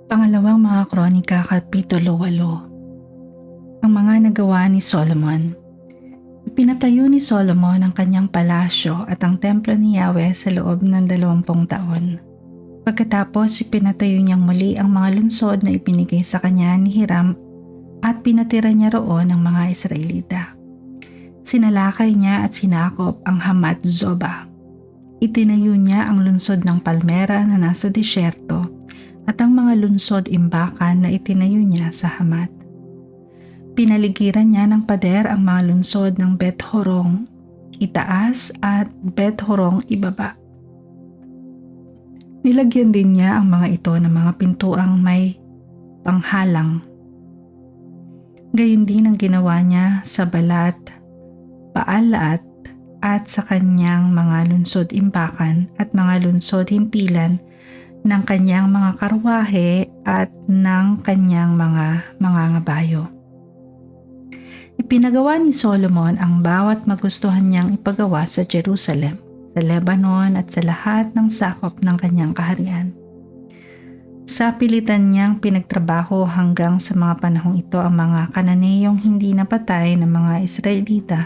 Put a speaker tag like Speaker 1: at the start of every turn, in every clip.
Speaker 1: Pangalawang mga Kronika, Kapitulo 8. Ang mga nagawa ni Solomon. Ipinatayo ni Solomon ang kanyang palasyo at ang templo ni Yahweh sa loob ng 20 taon. Pagkatapos ipinatayo niyang muli ang mga lungsod na ipinigay sa kanya ni Hiram at pinatira niya roon ang mga Israelita. Sinalakay niya at sinakop ang Hamat Zoba. Itinayo niya ang lungsod ng Palmera na nasa disyerto at ang mga lungsod imbakan na itinayo niya sa Hamat. Pinaligiran niya ng pader ang mga lungsod ng Bet-Horong itaas at Bet-Horong ibaba. Nilagyan din niya ang mga ito ng mga pintuang may panghalang. Gayon din ang ginawa niya sa Balat, Paalat at sa kanyang mga lungsod imbakan at mga lungsod himpilan ng kanyang mga karwahe at ng kanyang mga ngabayo. Ipinagawa ni Solomon ang bawat magustuhan niyang ipagawa sa Jerusalem, sa Lebanon at sa lahat ng sakop ng kanyang kaharian. Sa pilitan niyang pinagtrabaho hanggang sa mga panahong ito ang mga Kananeyong hindi napatay ng mga Israelita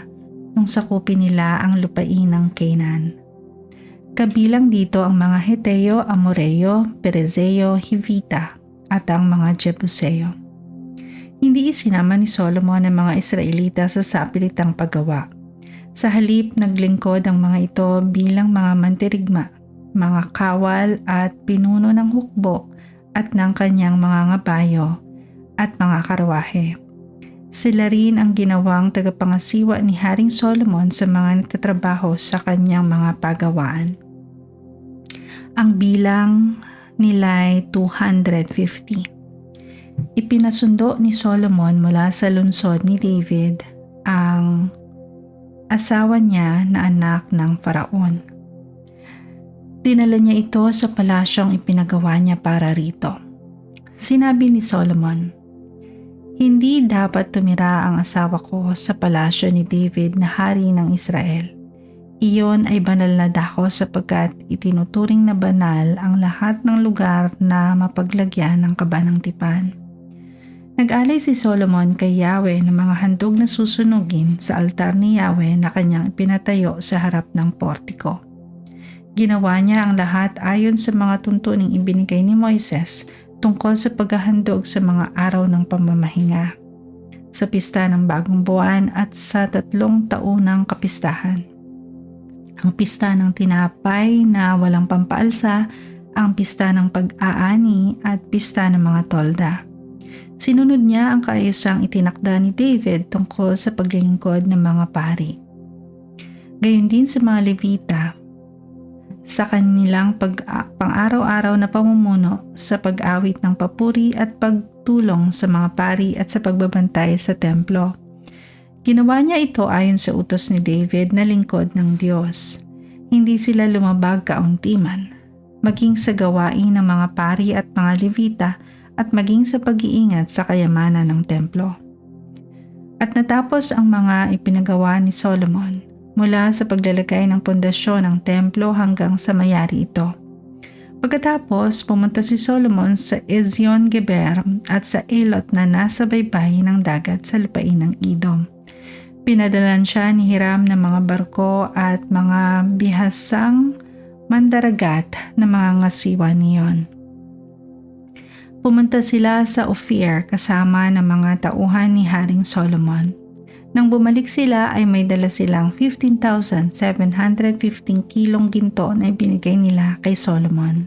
Speaker 1: nung sakupin nila ang lupain ng Canaan. Kabilang dito ang mga Heteo, Amoreo, Perezeo, Hivita at ang mga Jebuseo. Hindi isinama ni Solomon ang mga Israelita sa sapilitang paggawa. Sa halip naglingkod ang mga ito bilang mga mantirigma, mga kawal at pinuno ng hukbo at ng kanyang mga ngabayo at mga karwahe. Sila rin ang ginawang tagapangasiwa ni Haring Solomon sa mga nagtatrabaho sa kanyang mga pagawaan. Ang bilang nila'y 250. Ipinasundo ni Solomon mula sa lungsod ni David ang asawa niya na anak ng Faraon. Dinala niya ito sa palasyong ipinagawa niya para rito. Sinabi ni Solomon, "Hindi dapat tumira ang asawa ko sa palasyo ni David na hari ng Israel. Iyon ay banal na dako sapagkat itinuturing na banal ang lahat ng lugar na mapaglagyan ng kaba ng tipan." Nag-alay si Solomon kay Yahweh ng mga handog na susunugin sa altar ni Yahweh na kanyang ipinatayo sa harap ng portiko. Ginawa niya ang lahat ayon sa mga tuntuning ibinigay ni Moises tungkol sa paghahandog sa mga araw ng pamamahinga, sa pista ng bagong buwan at sa 3 taunang kapistahan. Ang pista ng tinapay na walang pampaalsa, ang pista ng pag-aani at pista ng mga tolda. Sinunod niya ang kaayusang itinakda ni David tungkol sa paglilingkod ng mga pari. Gayon din sa mga Levita, sa kanilang pang-araw-araw na pamumuno sa pag-awit ng papuri at pagtulong sa mga pari at sa pagbabantay sa templo. Ginawa niya ito ayon sa utos ni David na lingkod ng Diyos. Hindi sila lumabag kauntiman, maging sa gawain ng mga pari at mga Levita at maging sa pag-iingat sa kayamanan ng templo. At natapos ang mga ipinagawa ni Solomon mula sa paglalagay ng pundasyon ng templo hanggang sa mayari ito. Pagkatapos, pumunta si Solomon sa Ezion-Geber at sa Elot na nasa baybayin ng dagat sa lupain ng Edom. Pinadalan siya ni Hiram ng mga barko at mga bihasang mandaragat na mga ngasiwa niyon. Pumunta sila sa Ophir kasama ng mga tauhan ni Haring Solomon. Nang bumalik sila ay may dala silang 15,715 kilong ginto na ibinigay nila kay Solomon.